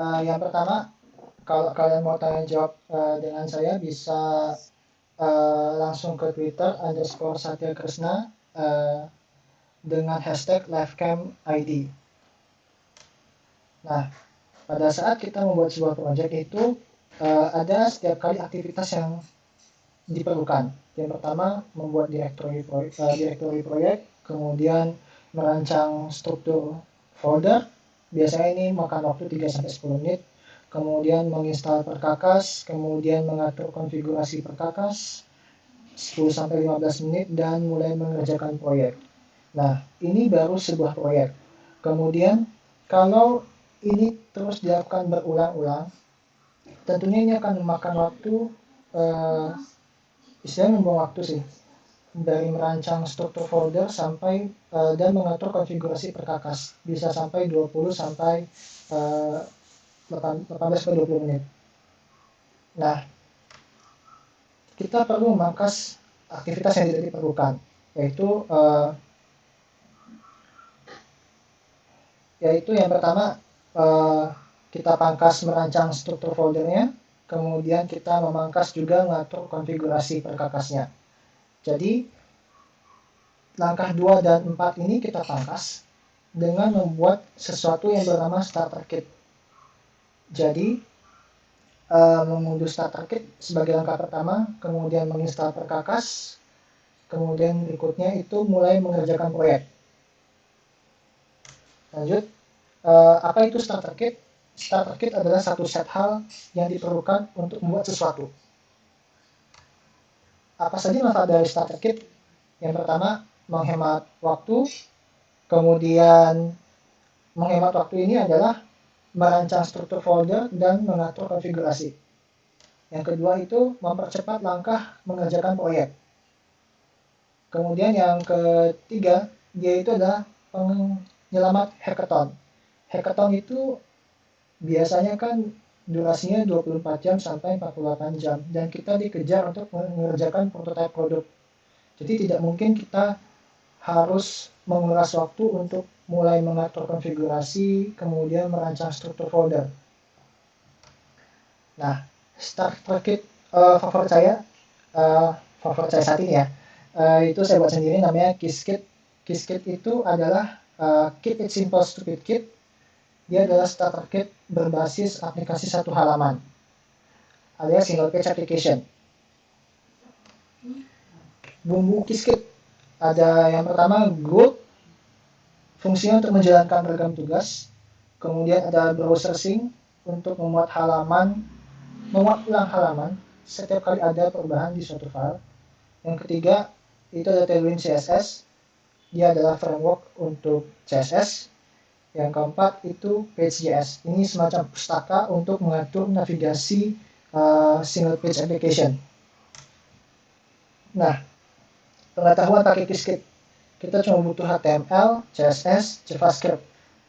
Yang pertama, kalau kalian mau tanya jawab dengan saya, bisa langsung ke Twitter _Satya_Kresna dengan hashtag livecamid. Nah, pada saat kita membuat sebuah proyek itu ada setiap kali aktivitas yang diperlukan. Yang pertama, membuat direktori proyek, kemudian merancang struktur folder. Biasanya ini makan waktu 3-10 menit. Kemudian menginstal perkakas, kemudian mengatur konfigurasi perkakas 10-15 menit dan mulai mengerjakan proyek. Nah, ini baru sebuah proyek. Kemudian, kalau ini terus dilakukan berulang-ulang, tentunya ini akan memakan waktu, istilahnya membuang waktu sih, dari merancang struktur folder sampai dan mengatur konfigurasi perkakas. Bisa sampai 20 sampai 18-20 menit. Nah, kita perlu memangkas aktivitas yang tidak diperlukan, yaitu yang pertama, kita pangkas merancang struktur foldernya, kemudian kita memangkas juga mengatur konfigurasi perkakasnya. Jadi langkah 2 dan 4 ini kita pangkas dengan membuat sesuatu yang bernama starter kit. Jadi mengunduh starter kit sebagai langkah pertama, kemudian menginstal perkakas, kemudian berikutnya itu mulai mengerjakan proyek. Lanjut, apa itu starter kit? Starter kit adalah satu set hal yang diperlukan untuk membuat sesuatu. Apa saja manfaat dari starter kit? Yang pertama, menghemat waktu. Kemudian menghemat waktu ini adalah merancang struktur folder dan mengatur konfigurasi. Yang kedua itu mempercepat langkah mengerjakan proyek. Kemudian yang ketiga, yaitu adalah penyelamat hackathon. Hackathon itu biasanya kan durasinya 24 jam sampai 48 jam dan kita dikejar untuk mengerjakan prototipe produk. Jadi tidak mungkin kita harus menguras waktu untuk mulai mengatur konfigurasi, kemudian merancang struktur folder. Nah, starter kit favorit saya saat ini ya, itu saya buat sendiri, namanya Qiskit. Qiskit itu adalah Keep It Simple Stupid Kit. Dia adalah starter kit berbasis aplikasi satu halaman, alias single page application. Bumbu Qiskit ada yang pertama Group, fungsinya untuk menjalankan beragam tugas. Kemudian ada browser sync untuk memuat ulang halaman setiap kali ada perubahan di suatu file. Yang ketiga itu ada Tailwind CSS, dia adalah framework untuk CSS. Yang keempat itu Page.js, ini semacam pustaka untuk mengatur navigasi single page application. Nah, pengetahuan pakai Qiskit, kita cuma butuh HTML, CSS, JavaScript.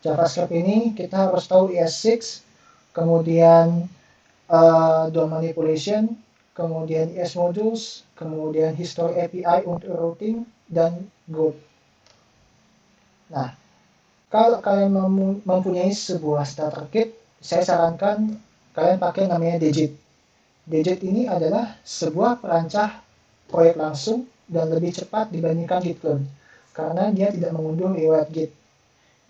JavaScript ini kita harus tahu ES6, kemudian DOM manipulation, kemudian ES modules, kemudian history API untuk routing, dan Go. Nah, kalau kalian mempunyai sebuah starter kit, saya sarankan kalian pakai namanya Degit. Degit ini adalah sebuah perancah proyek langsung dan lebih cepat dibandingkan Git clone, karena dia tidak mengunduh riwayat Git.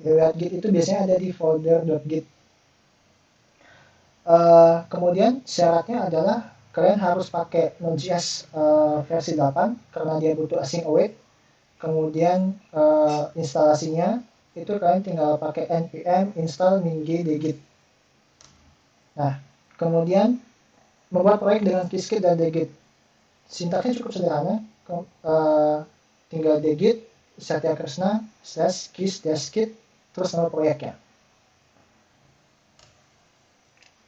Riwayat Git itu biasanya ada di folder.git. Kemudian syaratnya adalah kalian harus pakai Node.js versi 8 karena dia butuh async await. Kemudian instalasinya itu kalian tinggal pakai npm install min-g-degit. Nah, kemudian membuat proyek dengan Qiskit dan Degit. Sintaksnya cukup sederhana, tinggal Degit, Satya_Kresna, /kis-kit, terus nama proyeknya.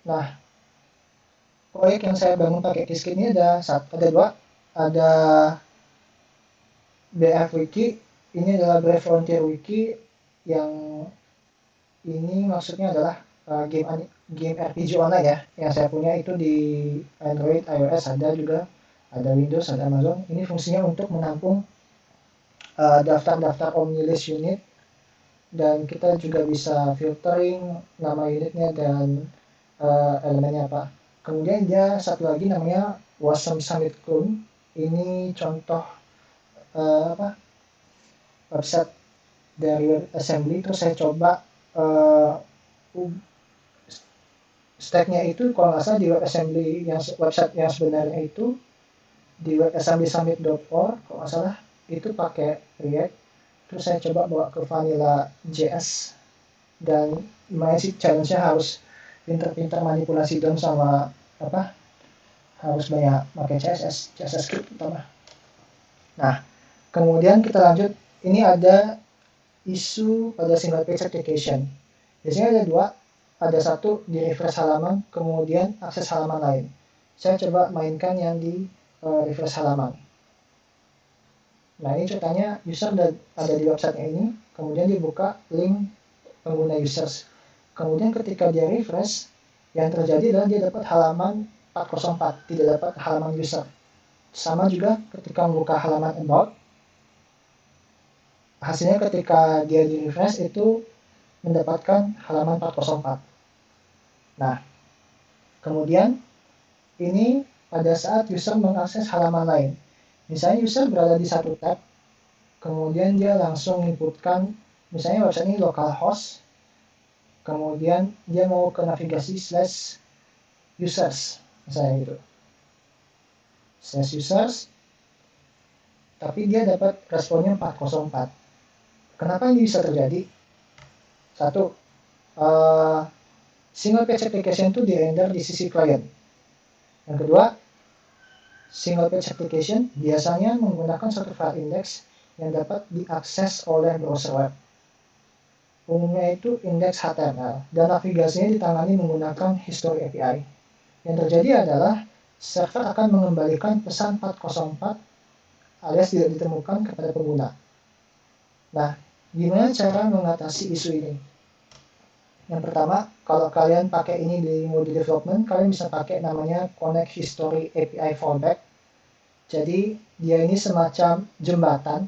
Nah, proyek yang saya bangun pakai Qiskit ini ada dua, ada BF Wiki, ini adalah Brave Frontier Wiki, yang ini maksudnya adalah game RPG online ya, yang saya punya itu di Android, iOS ada juga, ada Windows, ada Amazon. Ini fungsinya untuk menampung daftar-daftar omnilist unit, dan kita juga bisa filtering nama unitnya dan elemennya apa. Kemudian dia satu lagi namanya Wasm Summit Clone. Ini contoh website dari WebAssembly. Terus saya coba stacknya itu kalau nggak salah di WebAssembly yang website yang sebenarnya itu di webassemblysummit.org kalau nggak salah itu pakai React. Terus saya coba bawa ke Vanilla.js dan lumayan sih challenge-nya, harus pinter-pinter manipulasi DOM sama harus banyak pakai CSS script utama. Nah, kemudian kita lanjut. Ini ada isu pada single page application. Biasanya ada dua, ada satu di refresh halaman, kemudian akses halaman lain. Saya coba mainkan yang di refresh halaman. Nah, ini ceritanya user ada di website ini, kemudian dibuka link pengguna users. Kemudian ketika dia refresh, yang terjadi adalah dia dapat halaman 404, tidak dapat halaman user. Sama juga ketika membuka halaman about, hasilnya ketika dia di refresh itu mendapatkan halaman 404. Nah, kemudian ini pada saat user mengakses halaman lain. Misalnya user berada di satu tab, kemudian dia langsung inputkan, misalnya website ini localhost, kemudian dia mau ke navigasi /users, misalnya gitu. /users, tapi dia dapat responnya 404. Kenapa ini bisa terjadi? Satu, single page application itu di-render di sisi klien. Yang kedua, single page application biasanya menggunakan satu file index yang dapat diakses oleh browser web. Umumnya itu indeks HTML dan navigasinya ditangani menggunakan history API. Yang terjadi adalah server akan mengembalikan pesan 404 alias tidak ditemukan kepada pengguna. Nah, gimana cara mengatasi isu ini? Yang pertama, kalau kalian pakai ini di mode development, kalian bisa pakai namanya Connect History API Fallback. Jadi, dia ini semacam jembatan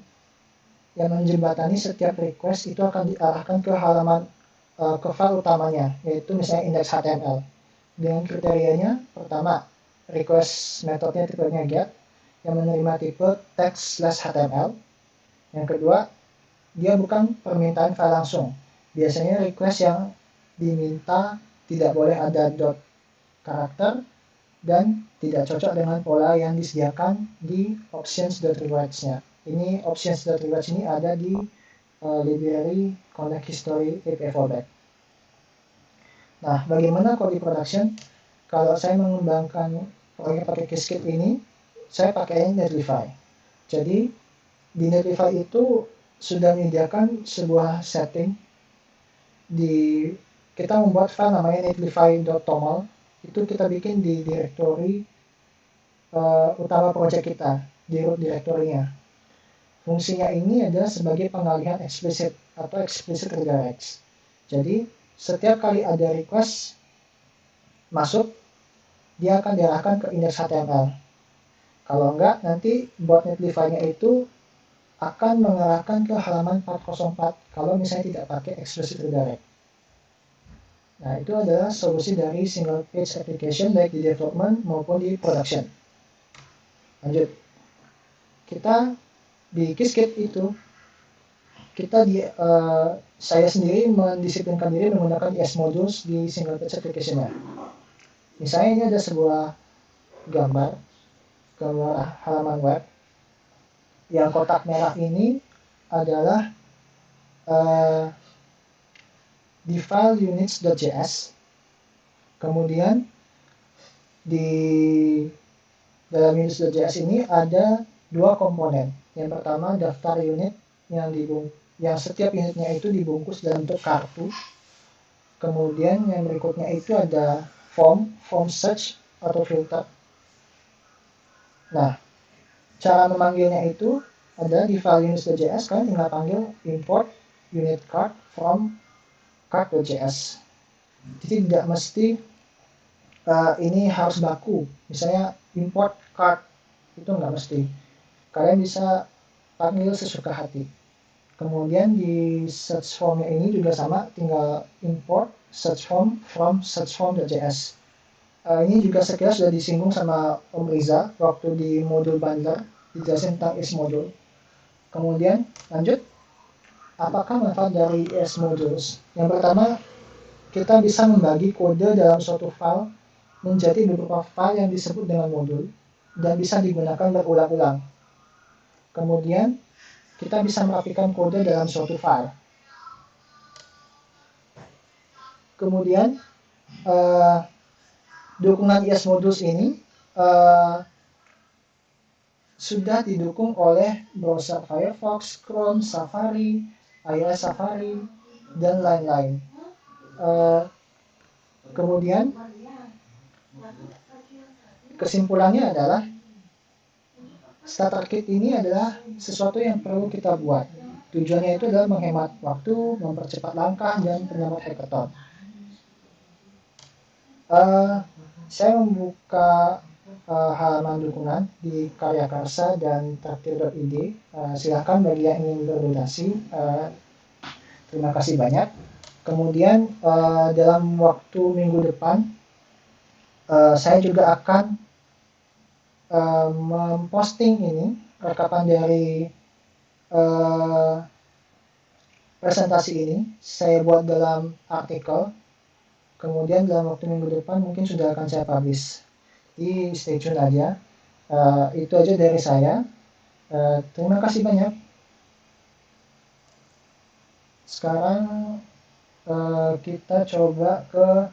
yang menjembatani setiap request itu akan diarahkan ke halaman ke file utamanya, yaitu misalnya index HTML. Dengan kriterianya, pertama, request metodenya tipenya get yang menerima tipe text/html. Yang kedua, dia bukan permintaan file langsung. Biasanya request yang diminta tidak boleh ada dot karakter dan tidak cocok dengan pola yang disediakan di options.rewards-nya. Ini options.rewards ini ada di library Connect History API Fallback. Nah, bagaimana kalau di production? Kalau saya mengembangkan proyek pakai Qiskit ini, saya pakai Netlify. Jadi, di Netlify itu sudah menyediakan sebuah setting. Kita membuat file namanya netlify.toml. Itu kita bikin di directory utama project kita, di root directory-nya. Fungsinya ini adalah sebagai pengalihan eksplisit atau explicit redirects. Jadi, setiap kali ada request masuk, dia akan diarahkan ke index HTML. Kalau enggak, nanti bot Netlify-nya itu akan mengarahkan ke halaman 404 kalau misalnya tidak pakai explicit redirect. Nah, itu adalah solusi dari single page application baik di development maupun di production. Lanjut. Kita di Qiskit itu saya sendiri mendisiplinkan diri menggunakan ES modules di single page application-nya. Misalnya ini ada sebuah gambar halaman web. Yang kotak merah ini adalah di file units.js. Kemudian di dalam units.js ini ada dua komponen. Yang pertama daftar unit yang setiap unitnya itu dibungkus dalam bentuk kartu. Kemudian yang berikutnya itu ada form search atau filter. Nah, cara memanggilnya itu ada di file units.js, kalian tinggal panggil import unit card from card.js. Jadi tidak mesti ini harus baku. Misalnya import card itu nggak mesti. Kalian bisa panggil sesuka hati. Kemudian di search formnya ini juga sama, tinggal import search form from searchform.js. Ini juga sekilas sudah disinggung sama Om Riza waktu di modul bundler, dijelasin tentang is module. Kemudian lanjut, apakah manfaat dari is modules? Yang pertama, kita bisa membagi kode dalam suatu file menjadi beberapa file yang disebut dengan modul dan bisa digunakan berulang-ulang. Kemudian kita bisa merapikan kode dalam suatu file. Kemudian dukungan is modules ini sudah didukung oleh browser Firefox, Chrome, Safari, iOS Safari, dan lain-lain. Kemudian kesimpulannya adalah starter kit ini adalah sesuatu yang perlu kita buat. Tujuannya itu adalah menghemat waktu, mempercepat langkah, dan penyelamat hackathon. Saya membuka halaman dukungan di Karya Karsa dan traktir.id. Silahkan bagi yang ingin berdonasi. Terima kasih banyak. Kemudian dalam waktu minggu depan saya juga akan memposting ini rekapan dari presentasi ini. Saya buat dalam artikel. Kemudian dalam waktu minggu depan mungkin sudah akan saya publish. Jadi stay tune aja. Itu aja dari saya. Terima kasih banyak. Sekarang kita coba ke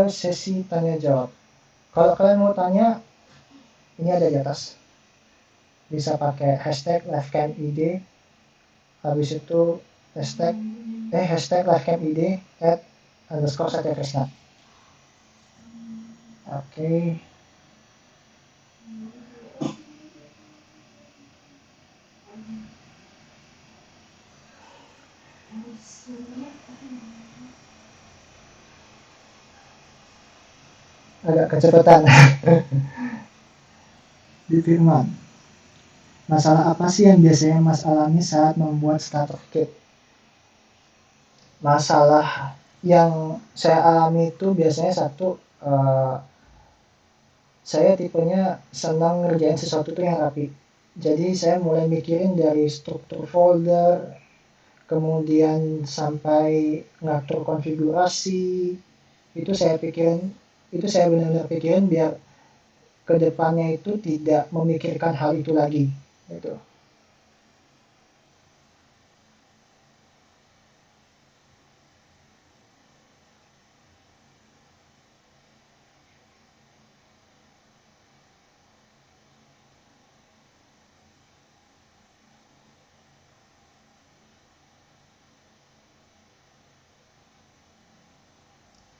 sesi tanya jawab. Kalau kalian mau tanya, ini ada di atas. Bisa pakai hashtag livecamid, habis itu hashtag livecamid @_Satya Oke. Agak kecepatan. Di Firman, masalah apa sih yang biasanya Mas alami saat membuat starter kit? Masalah yang saya alami itu biasanya satu, saya tipenya senang ngerjain sesuatu tuh yang rapi. Jadi saya mulai mikirin dari struktur folder, kemudian sampai ngatur konfigurasi. Itu saya benar-benar pikirin biar kedepannya itu tidak memikirkan hal itu lagi. Gitu.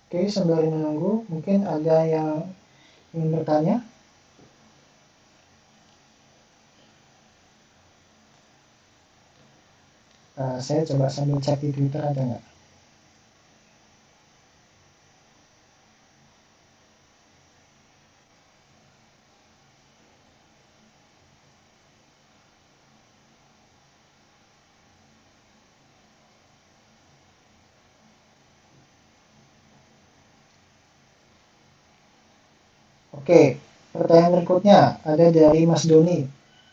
Oke, sambil menunggu, mungkin ada yang ingin bertanya. Saya coba sambil cek di Twitter ada nggak? Oke, pertanyaan berikutnya ada dari Mas Doni.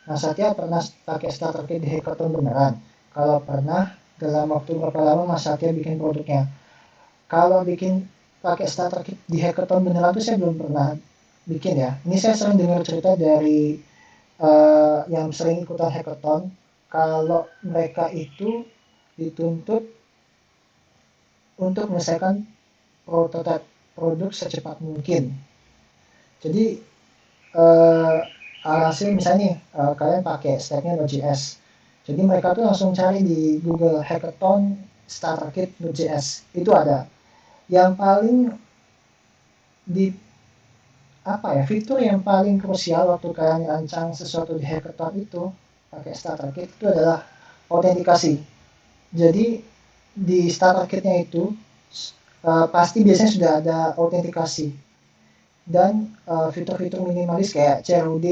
Mas Satya pernah pakai starter kit di hackathon beneran? Kalau pernah, dalam waktu berapa lama Mas Satya bikin produknya? Kalau bikin pakai starter kit di hackathon beneran itu saya belum pernah bikin ya. Ini saya sering dengar cerita dari yang sering ikutan hackathon, kalau mereka itu dituntut untuk menyelesaikan prototipe produk secepat mungkin. Jadi alhasil misalnya kalian pakai stacknya Node.js, jadi mereka tuh langsung cari di Google Hackathon starter kit Node.js, itu ada. Yang paling fitur yang paling krusial waktu kalian rancang sesuatu di hackathon itu pakai starter kit itu adalah autentikasi. Jadi di starter kitnya itu pasti biasanya sudah ada autentikasi. dan fitur-fitur minimalis kayak CRUD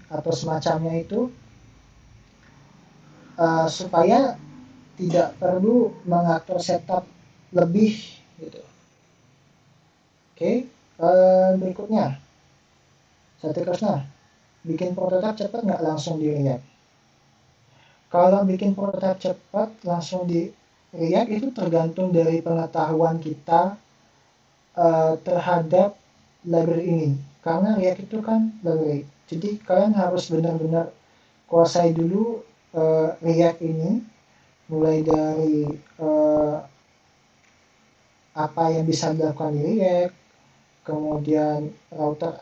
atau semacamnya itu supaya tidak perlu mengatur setup lebih gitu. Oke, berikutnya Satyakrsna, bikin prototipe cepat nggak langsung di React? Kalau bikin prototipe cepat langsung di React itu tergantung dari pengetahuan kita terhadap library ini, karena React itu kan library, jadi kalian harus benar-benar kuasai dulu React ini, mulai dari apa yang bisa dilakukan di React, kemudian router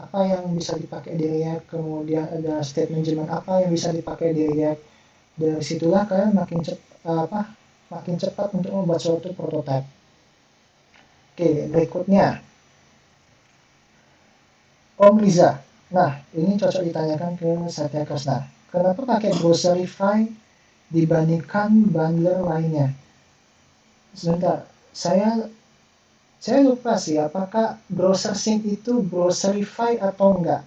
apa yang bisa dipakai di React, kemudian ada state management apa yang bisa dipakai di React. Dari situlah kalian makin cepat untuk membuat suatu prototipe. Oke, berikutnya Om Riza. Nah, ini cocok ditanyakan ke Satyakrsna. Kenapa pakai Browserify dibandingkan bundler lainnya? Sebentar, saya lupa sih apakah browser sync itu Browserify atau enggak.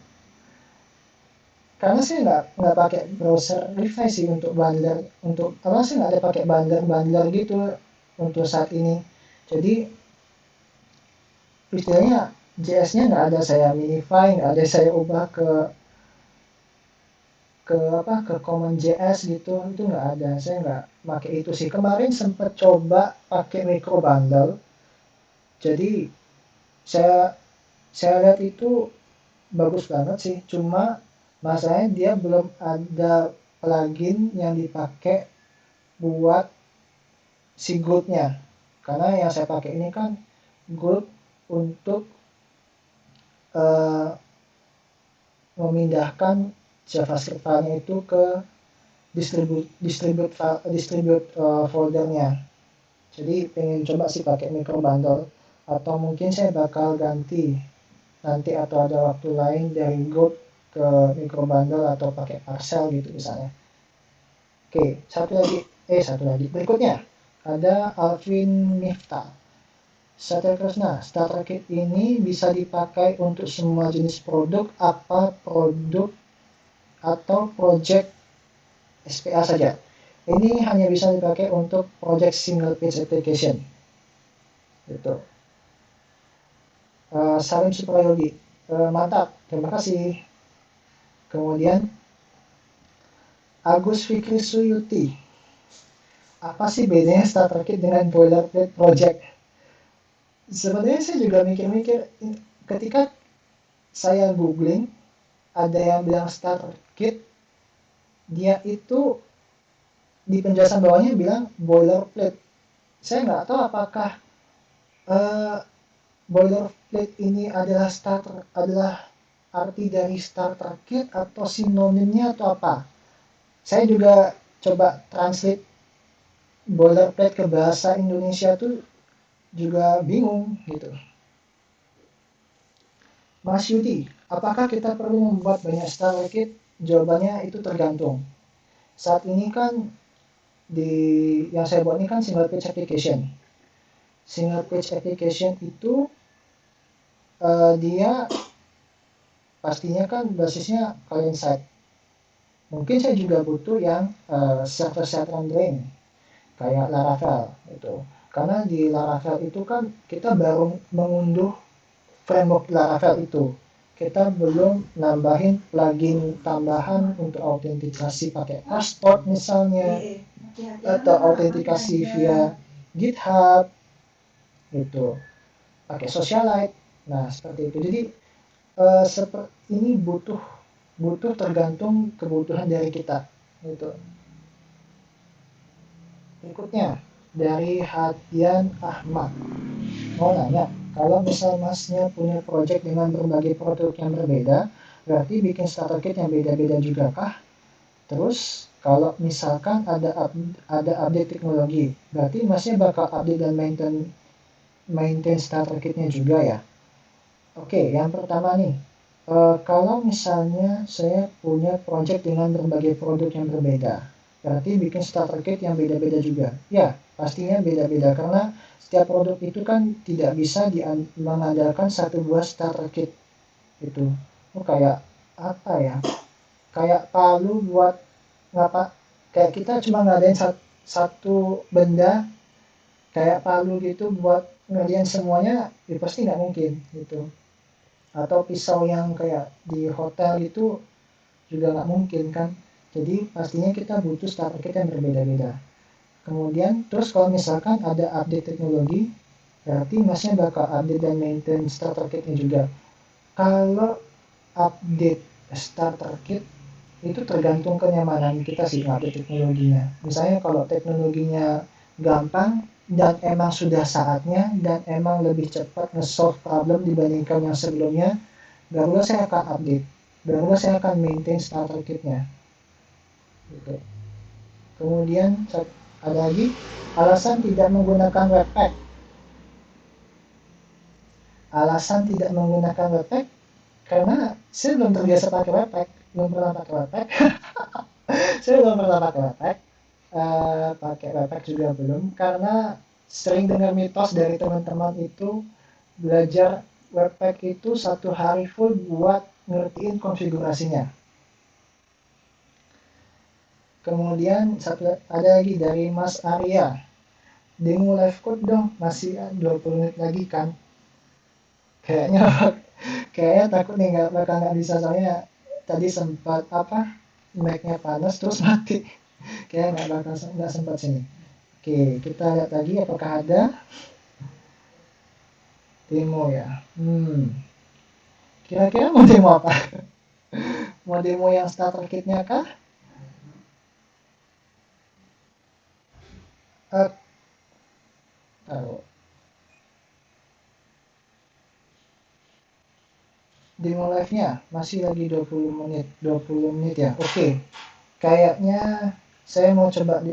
Karena saya nggak pakai Browserify sih untuk bundler, saya nggak ada pakai bundler gitu untuk saat ini. Jadi istilahnya JS-nya nggak ada saya minify, nggak ada saya ubah ke common JS gitu, itu nggak ada, saya nggak pakai itu sih. Kemarin sempat coba pakai micro bundle, jadi saya lihat itu bagus banget sih, cuma masalahnya dia belum ada plugin yang dipakai buat si Groot-nya, karena yang saya pakai ini kan Groot untuk memindahkan JavaScript filenya itu ke distribute foldernya. Jadi pengen coba sih pakai micro bundle, atau mungkin saya bakal ganti nanti atau ada waktu lain dari Groot ke micro bundle atau pakai parcel gitu misalnya. Oke, satu lagi berikutnya ada Alvin Miftah. Satyakrsna, starter kit ini bisa dipakai untuk semua jenis produk, apa produk atau project SPA saja. Ini hanya bisa dipakai untuk project single page application. Gitu. Salim Suprayogi, mantap, terima kasih. Kemudian Agus Fikri Suyuti, apa sih bedanya starter kit dengan boilerplate project? Sebenarnya saya juga mikir-mikir, ketika saya googling, ada yang bilang starter kit, dia itu di penjelasan bawahnya bilang boilerplate. Saya nggak tahu apakah boilerplate ini adalah arti dari starter kit atau sinonimnya atau apa. Saya juga coba translate boilerplate ke bahasa Indonesia tuh juga bingung gitu. Mas Yudi, apakah kita perlu membuat banyak starter kit? Jawabannya itu tergantung. Saat ini kan yang saya buat ini kan single page application. Single page application itu dia pastinya kan basisnya client side. Mungkin saya juga butuh yang server side rendering kayak Laravel itu. Karena di Laravel itu kan kita baru mengunduh framework Laravel itu. Kita belum nambahin plugin tambahan untuk autentikasi pakai passport misalnya, atau autentikasi via GitHub gitu, pakai Socialite. Nah seperti itu. Jadi ini butuh tergantung kebutuhan dari kita gitu. Berikutnya dari Hadian Ahmad, mau nanya, kalau misal masnya punya project dengan berbagai produk yang berbeda, berarti bikin starter kit yang beda-beda juga kah? Terus kalau misalkan ada update teknologi, berarti masnya bakal update dan maintain starter kitnya juga ya? Oke, yang pertama nih, kalau misalnya saya punya project dengan berbagai produk yang berbeda, berarti bikin starter kit yang beda-beda juga. Ya, pastinya beda-beda karena setiap produk itu kan tidak bisa mengandalkan satu buah starter kit itu. Kayak apa ya? Kayak palu buat ngapa? Kayak kita cuma ngadain satu benda kayak palu gitu buat ngerjain semuanya, ya pasti nggak mungkin gitu. Atau pisau yang kayak di hotel itu juga nggak mungkin kan. Jadi pastinya kita butuh starter kit yang berbeda-beda. Kemudian terus kalau misalkan ada update teknologi, berarti masnya bakal update dan maintain starter kitnya juga. Kalau update starter kit itu tergantung kenyamanan kita sih update teknologinya. Misalnya kalau teknologinya gampang dan emang sudah saatnya dan emang lebih cepat nge-solve problem dibandingkan yang sebelumnya, barulah saya akan update, barulah saya akan maintain starter kitnya gitu. Kemudian ada lagi alasan tidak menggunakan webpack. Alasan tidak menggunakan webpack karena saya belum terbiasa pakai webpack, belum pernah pakai webpack. Saya belum pernah pakai webpack, pakai webpack juga belum, karena sering dengar mitos dari teman-teman itu belajar webpack itu satu hari full buat ngertiin konfigurasinya. Kemudian ada lagi dari Mas Arya, demo live code dong, masih 20 menit lagi kan. Kayaknya takut nih nggak bisa, soalnya tadi sempat mic-nya panas terus mati. Kayaknya nggak sempat sini. Oke, kita lihat lagi apakah ada demo ya. Kira-kira mau demo apa? Mau demo yang starter kitnya kah? Taruh. Demo live-nya masih lagi 20 menit ya. Oke. Kayaknya saya mau coba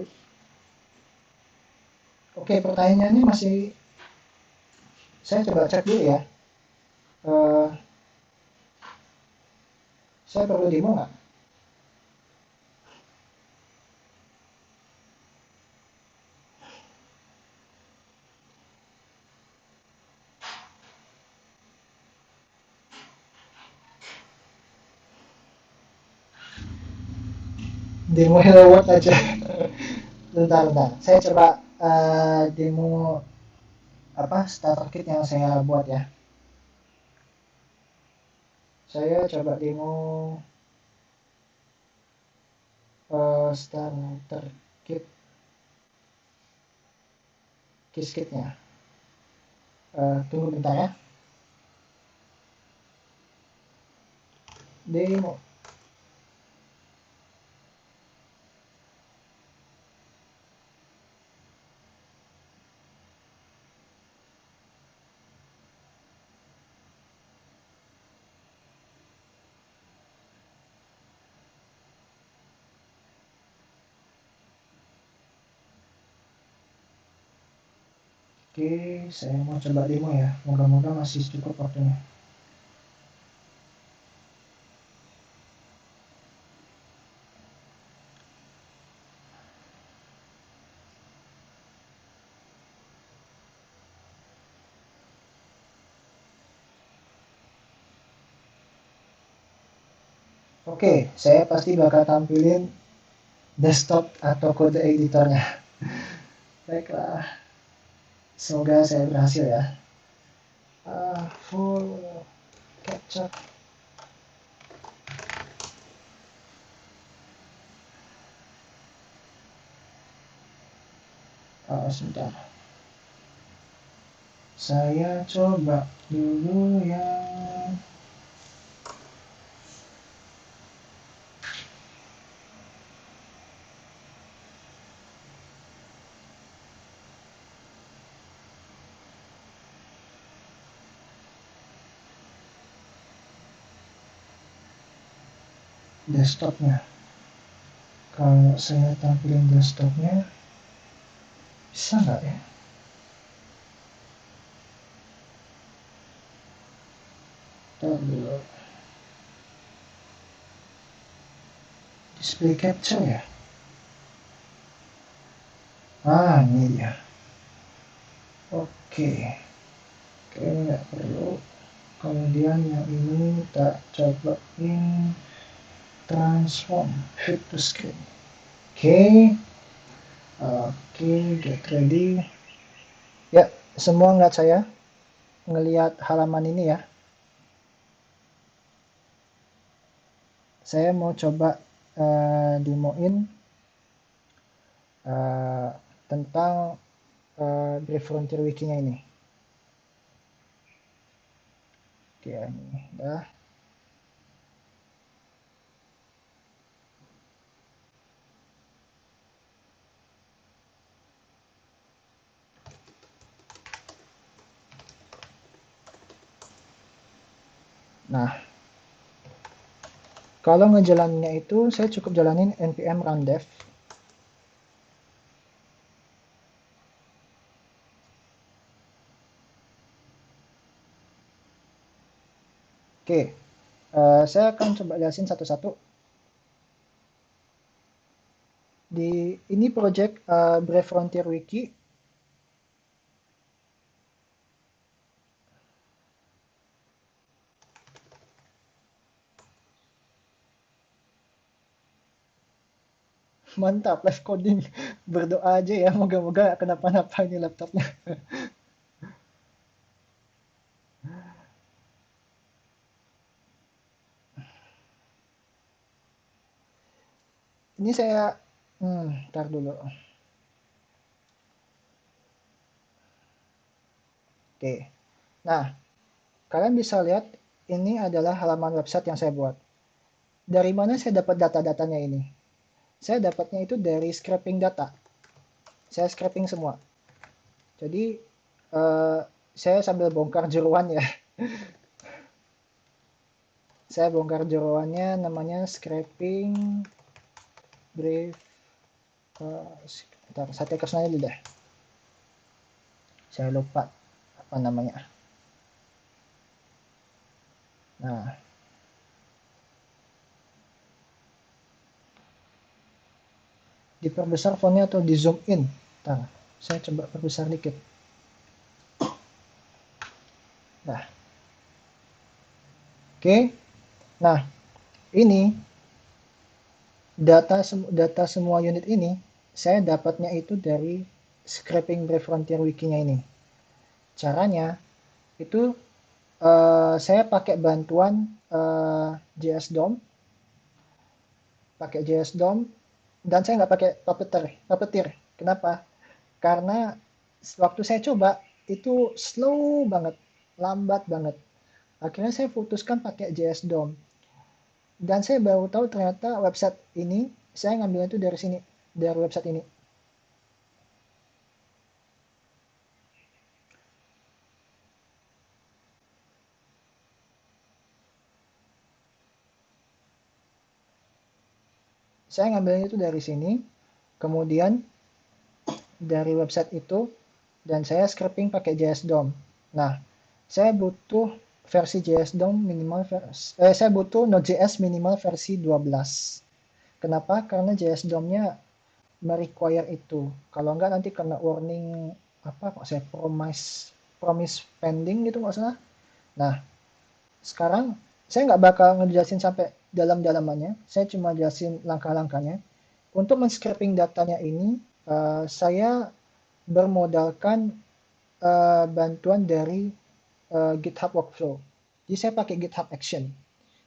Oke, pertanyaannya masih saya coba cek dulu ya. Saya perlu demo nggak? Demo Hello World aja. bentar. Saya coba demo starter kit yang saya buat ya. Saya coba demo starter kit kitnya. Tunggu bentar ya. Demo. Oke, saya mau coba demo ya. Moga-moga masih cukup waktunya. Oke, saya pasti bakal tampilin desktop atau kode editornya. Baiklah, semoga saya berhasil ya. Full capture. Sebentar. Saya coba dulu yang desktopnya. Kalau saya tampilin desktopnya, bisa nggak ya? Dulu. Display capture ya. Ini dia. Oke, kayaknya nggak perlu. Kemudian yang ini kita cobain transform fit to screen. Oke, get ready. Ya, semua ngeliat saya ngelihat halaman ini ya. Saya mau coba demoin tentang Brave Frontier Wiki-nya ini. Oke, ini udah. Nah, kalau ngejalaninnya itu saya cukup jalanin npm run dev. Oke, saya akan coba jelasin satu-satu. Di ini project Brave Frontier Wiki. Mantap, live coding. Berdoa aja ya, moga-moga kenapa-napa ini laptopnya. Ini saya, ntar dulu. Oke, nah kalian bisa lihat ini adalah halaman website yang saya buat. Dari mana saya dapat data-datanya ini? Saya dapatnya itu dari scraping data. Saya scraping semua. Jadi saya sambil bongkar jeruan ya. Saya bongkar jeruannya, namanya scraping Brave. Bentar, saya take dulu deh. Saya lupa apa namanya. Nah, diperbesar fontnya atau di zoom in. Nah, saya coba perbesar dikit. Nah, oke. Nah, ini data semua unit ini saya dapatnya itu dari scraping Brave Frontier Wiki-nya ini. Caranya itu saya pakai bantuan JS DOM, dan saya nggak pakai Puppeteer. Kenapa? Karena waktu saya coba itu slow banget, lambat banget. Akhirnya saya putuskan pakai JS DOM. Dan saya baru tahu ternyata website ini saya ngambilnya itu dari sini, dari website ini. Saya ngambilnya itu dari sini, kemudian dari website itu, dan saya scraping pakai JS DOM. Nah, saya butuh versi JS DOM minimal saya butuh Node.js minimal versi 12. Kenapa? Karena JS DOM-nya merequire itu. Kalau enggak nanti kena warning apa kok saya promise pending gitu nggak salah. Nah, sekarang saya nggak bakal ngejelasin sampai dalam-dalamannya. Saya cuma jelasin langkah-langkahnya. Untuk men-scraping datanya ini, saya bermodalkan bantuan dari GitHub Workflow. Jadi saya pakai GitHub Action.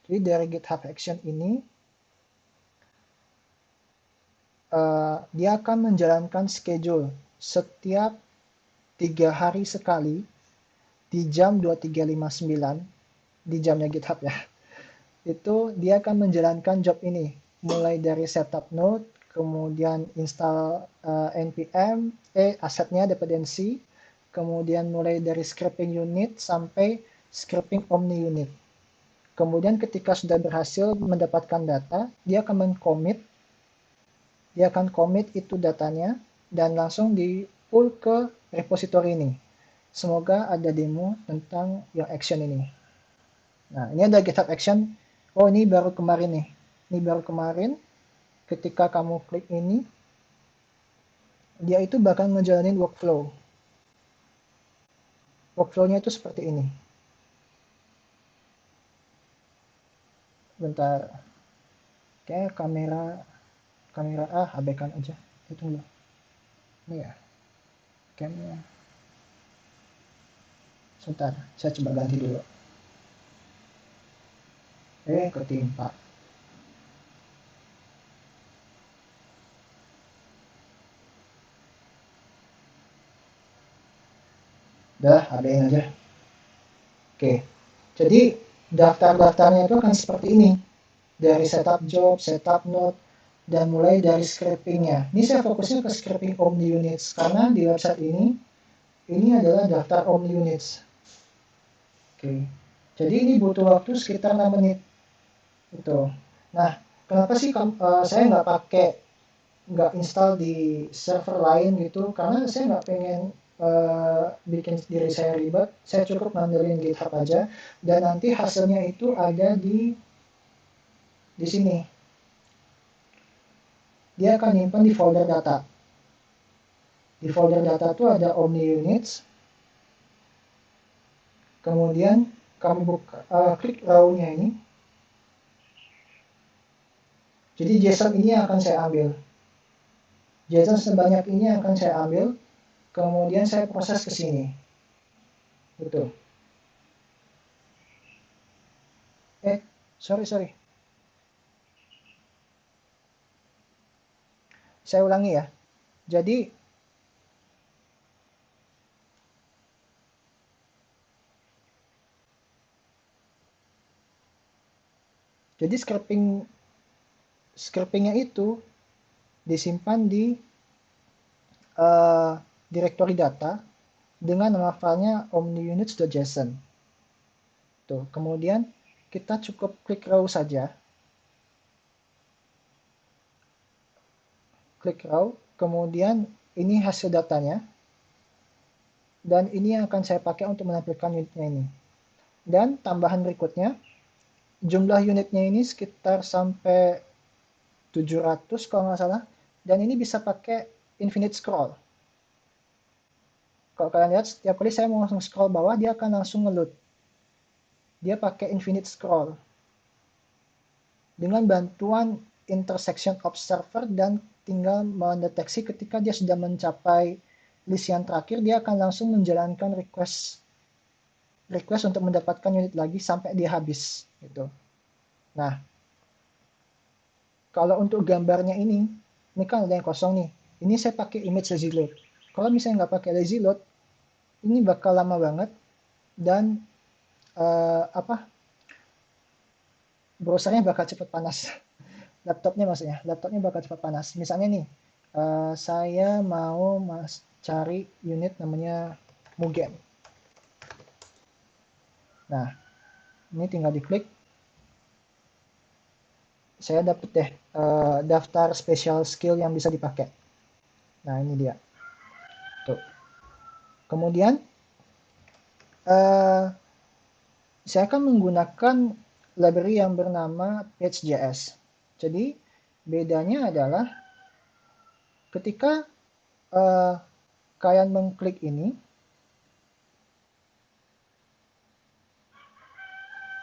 Jadi dari GitHub Action ini dia akan menjalankan schedule setiap 3 hari sekali di jam 23.59 di jamnya GitHub ya. Itu dia akan menjalankan job ini mulai dari setup node, kemudian install npm, asetnya dependency, kemudian mulai dari scraping unit sampai scraping omni unit. Kemudian ketika sudah berhasil mendapatkan data, dia akan men-commit, itu datanya dan langsung di pull ke repository ini. Semoga ada demo tentang yang action ini. Nah, ini ada GitHub Action. Oh, ini baru kemarin nih. Ini baru kemarin ketika kamu klik ini, dia itu bakal ngejalanin workflow. Workflow-nya itu seperti ini. Bentar. Kayak kamera abaikan aja. Itu dulu. Ini ya. Camnya. Sebentar, saya coba ganti dulu. Ketimpa. Udah, abain aja. Oke. Jadi daftar-daftarnya itu akan seperti ini. Dari setup job, setup node, dan mulai dari scrapingnya. Ini saya fokusnya ke scraping Omni Units karena di website ini adalah daftar Omni Units. Oke. Jadi ini butuh waktu sekitar 6 menit. Itu. Nah, kenapa sih saya nggak install di server lain gitu? Karena saya nggak pengen bikin diri saya ribet. Saya cukup ngandelin GitHub aja, dan nanti hasilnya itu ada di sini. Dia akan nyimpan di folder data. Di folder data itu ada Omni Units. Kemudian kamu buka, klik raw-nya ini. Jadi JSON ini akan saya ambil. JSON sebanyak ini akan saya ambil. Kemudian saya proses ke sini. Gitu. Sorry. Saya ulangi ya. Jadi scrapingnya itu disimpan di directory data dengan nama filenya omniunits.json. Tuh, kemudian kita cukup klik raw saja. Klik raw, kemudian ini hasil datanya. Dan ini yang akan saya pakai untuk menampilkan unitnya ini. Dan tambahan berikutnya, jumlah unitnya ini sekitar sampai 700 kalau nggak salah. Dan ini bisa pakai infinite scroll. Kalau kalian lihat, setiap kali saya mau langsung scroll bawah, dia akan langsung ngeload. Dia pakai infinite scroll. Dengan bantuan intersection observer dan tinggal mendeteksi ketika dia sudah mencapai list yang terakhir, dia akan langsung menjalankan request untuk mendapatkan unit lagi sampai dia habis gitu. Nah, kalau untuk gambarnya ini kan ada yang kosong nih. Ini saya pakai image lazy load. Kalau misalnya nggak pakai lazy load, ini bakal lama banget dan browsernya bakal cepat panas. Laptopnya bakal cepat panas. Misalnya nih, saya mau cari unit namanya Mugen. Nah, ini tinggal diklik. Saya dapet deh daftar special skill yang bisa dipakai. Nah, ini dia. Tuh. Kemudian, saya akan menggunakan library yang bernama Page.js. Jadi, bedanya adalah ketika kalian mengklik ini,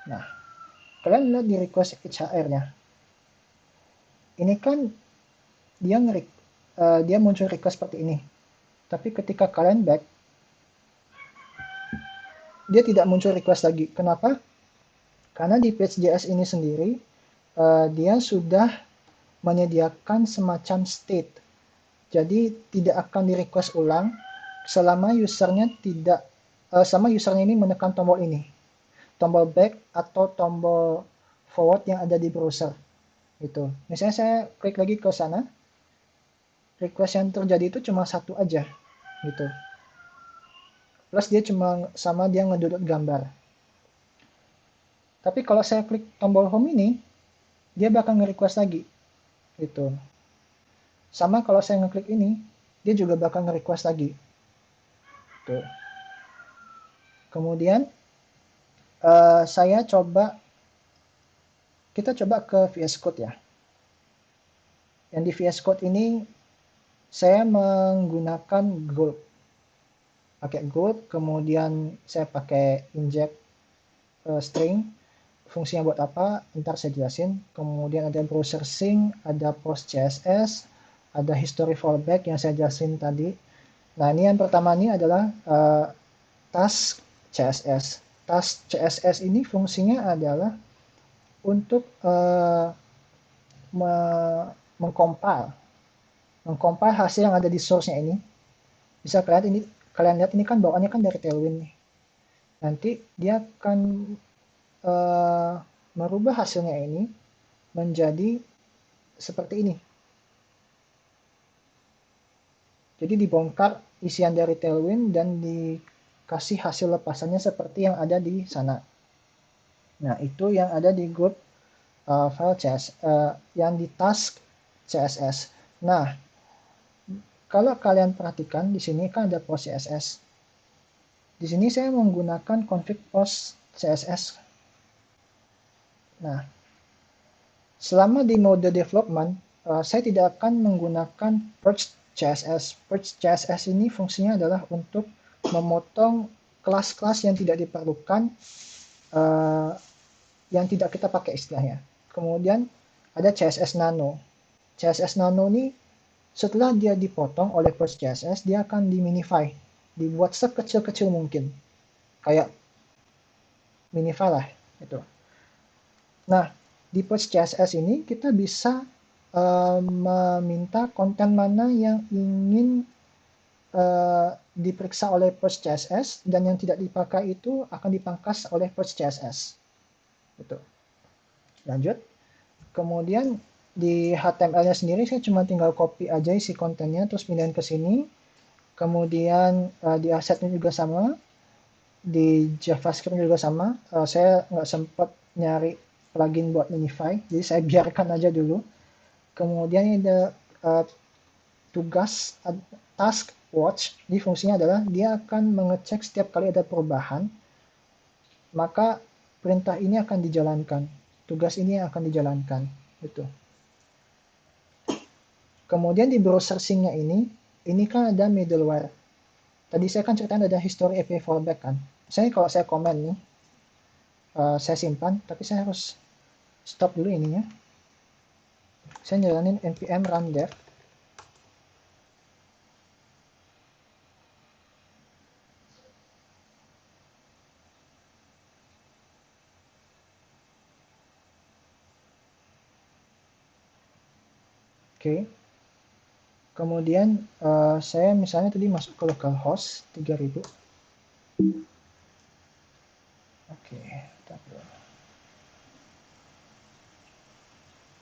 nah, kalian lihat di request HR-nya. Ini kan dia muncul request seperti ini. Tapi ketika kalian back, dia tidak muncul request lagi. Kenapa? Karena di Page.js ini sendiri, dia sudah menyediakan semacam state. Jadi tidak akan di request ulang selama usernya ini menekan tombol ini. Tombol back atau tombol forward yang ada di browser. Gitu. Misalnya saya klik lagi ke sana, request yang terjadi itu cuma satu aja. Gitu. Plus dia ngedodot gambar. Tapi kalau saya klik tombol home ini, dia bakal nge-request lagi. Gitu. Sama kalau saya ngeklik ini, dia juga bakal nge-request lagi. Tuh. Kemudian kita coba ke VS Code ya. Yang di VS Code ini saya menggunakan gulp, kemudian saya pakai inject string. Fungsinya buat apa? Ntar saya jelasin. Kemudian ada browser sync, ada post CSS, ada history fallback yang saya jelasin tadi. Nah, ini yang pertama ini adalah task CSS. Task CSS ini fungsinya adalah untuk mengcompile hasil yang ada di source-nya ini. Bisa kalian lihat ini kan bawaannya kan dari Tailwind nih. Nanti dia akan merubah hasilnya ini menjadi seperti ini. Jadi dibongkar isian dari Tailwind dan dikasih hasil lepasannya seperti yang ada di sana. Nah, itu yang ada di group file CSS, yang di task CSS. Nah, kalau kalian perhatikan di sini kan ada post CSS. Di sini saya menggunakan config post CSS. Nah, selama di mode development, saya tidak akan menggunakan purge CSS. Purge CSS ini fungsinya adalah untuk memotong kelas-kelas yang tidak diperlukan, yang tidak kita pakai istilahnya. Kemudian ada CSS Nano. CSS Nano ini setelah dia dipotong oleh purge CSS, dia akan diminify, dibuat sekecil-kecil mungkin, kayak minify lah itu. Nah, di purge CSS ini kita bisa meminta konten mana yang ingin diperiksa oleh purge CSS, dan yang tidak dipakai itu akan dipangkas oleh purge CSS. Gitu. Lanjut. Kemudian di HTML-nya sendiri saya cuma tinggal copy aja isi kontennya, terus pindahin ke sini. Kemudian di assetnya juga sama, di JavaScript juga sama. Saya nggak sempat nyari plugin buat minify, jadi saya biarkan aja dulu. Kemudian ada tugas task watch. Jadi fungsinya adalah dia akan mengecek setiap kali ada perubahan, maka perintah ini akan dijalankan, tugas ini akan dijalankan. Gitu. Kemudian di browser sync-nya ini kan ada middleware. Tadi saya kan ceritain ada history API fallback kan. Misalnya kalau saya komen nih, saya simpan, tapi saya harus stop dulu ininya. Saya jalanin npm run dev. Oke. Kemudian saya misalnya tadi masuk ke localhost 3000. Oke,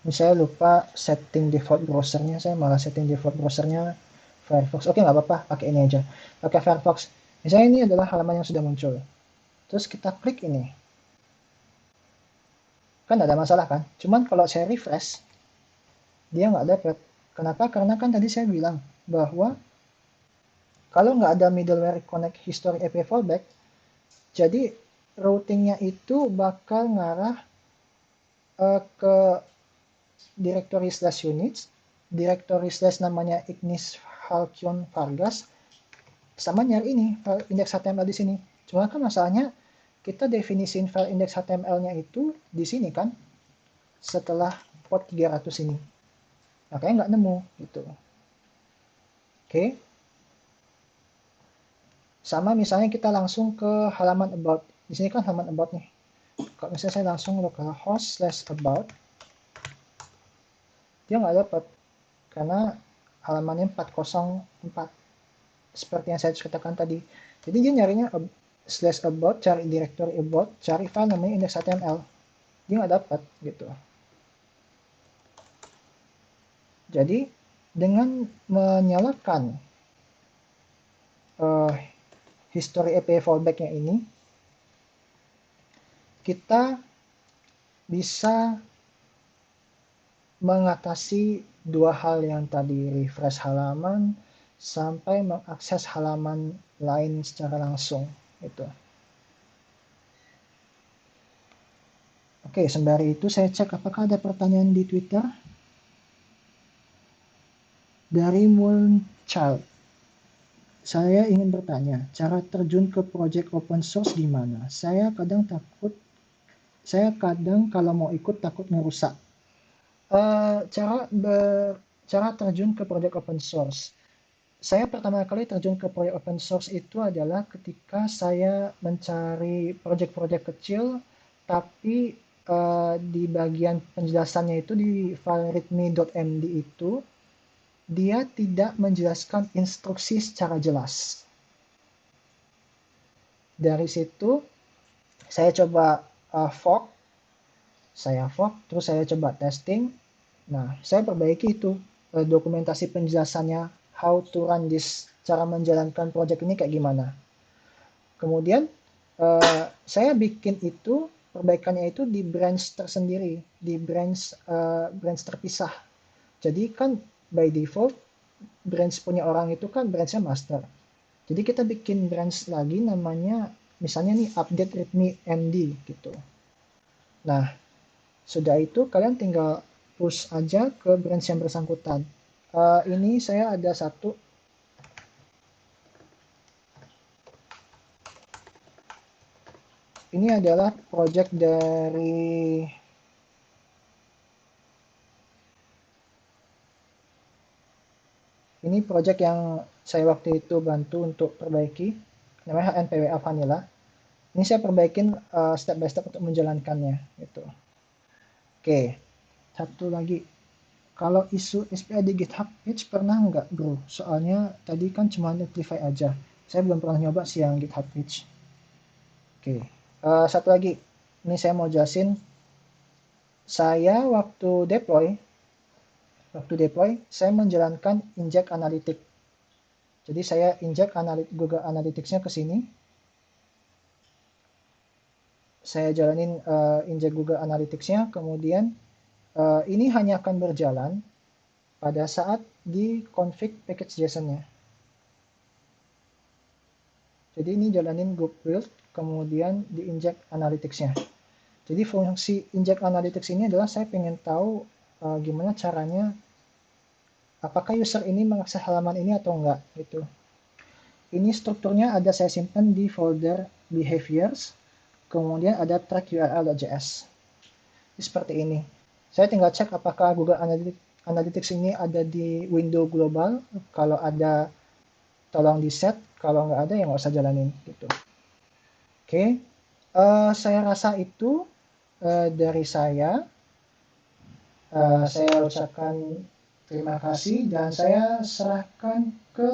ini saya lupa setting default browsernya, saya malah setting default browsernya Firefox. Oke, nggak apa-apa, pakai ini aja, pakai Firefox. Misalnya ini adalah halaman yang sudah muncul, terus kita klik ini, kan ada masalah kan? Cuman kalau saya refresh, dia nggak dapat. Kenapa? Karena kan tadi saya bilang bahwa kalau nggak ada middleware connect history API fallback, jadi routingnya itu bakal ngarah ke directory /units, directory / namanya Ignis Halcyon Vargas, sama nyari ini file index HTML di sini. Cuma kan masalahnya kita definisiin file index HTML-nya itu di sini kan, setelah port 300 ini. Makanya nggak nemu gitu. Oke. Sama misalnya kita langsung ke halaman about. Di sini kan halaman about nih. Kalau misalnya saya langsung localhost /about, dia nggak dapat karena halamannya 404 seperti yang saya ceritakan tadi. Jadi dia nyarinya /about, cari directory about, cari file namanya index.html, dia nggak dapat gitu. Jadi dengan menyalakan history API fallback-nya ini, kita bisa mengatasi dua hal yang tadi, refresh halaman sampai mengakses halaman lain secara langsung itu. Oke, sembari itu saya cek apakah ada pertanyaan di Twitter. Dari Moonchild, saya ingin bertanya, cara terjun ke project open source gimana? Saya kadang kalau mau ikut takut ngerusak. Cara terjun ke project open source. Saya pertama kali terjun ke project open source itu adalah ketika saya mencari project-project kecil, tapi di bagian penjelasannya itu di file readme.md itu, dia tidak menjelaskan instruksi secara jelas. Dari situ, saya coba fork, terus saya coba testing. Nah, saya perbaiki itu dokumentasi penjelasannya, how to run this, cara menjalankan project ini kayak gimana. Kemudian saya bikin itu, perbaikannya itu di branch tersendiri, di branch terpisah. Jadi kan by default branch punya orang itu kan branchnya master. Jadi kita bikin branch lagi namanya misalnya nih update readme md gitu. Nah, sudah itu kalian tinggal push aja ke branch yang bersangkutan. Ini saya ada satu. Ini adalah project dari ini project yang saya waktu itu bantu untuk perbaiki, namanya HNPWA Vanilla. Ini saya perbaikin step by step untuk menjalankannya gitu. Oke, satu lagi. Kalau isu SPA di GitHub page pernah nggak bro? Soalnya tadi kan cuma Netlify aja. Saya belum pernah nyoba sih yang GitHub page. Oke, satu lagi. Ini saya mau jelasin. Saya waktu deploy, saya menjalankan inject analytic. Jadi saya inject Google Analytics-nya ke sini. Saya jalanin inject Google Analytics-nya, kemudian ini hanya akan berjalan pada saat di config package JSON-nya. Jadi ini jalanin group build, kemudian di inject analytics-nya. Jadi fungsi inject analytics ini adalah saya pengen tahu gimana caranya, apakah user ini mengakses halaman ini atau enggak gitu. Ini strukturnya ada saya simpan di folder behaviors, kemudian ada track url.js. Seperti ini. Saya tinggal cek apakah Google Analytics ini ada di window global. Kalau ada, tolong di set. Kalau nggak ada, ya nggak usah jalanin. Gitu. Oke. Saya rasa itu dari saya. Saya ucapkan terima kasih dan saya serahkan ke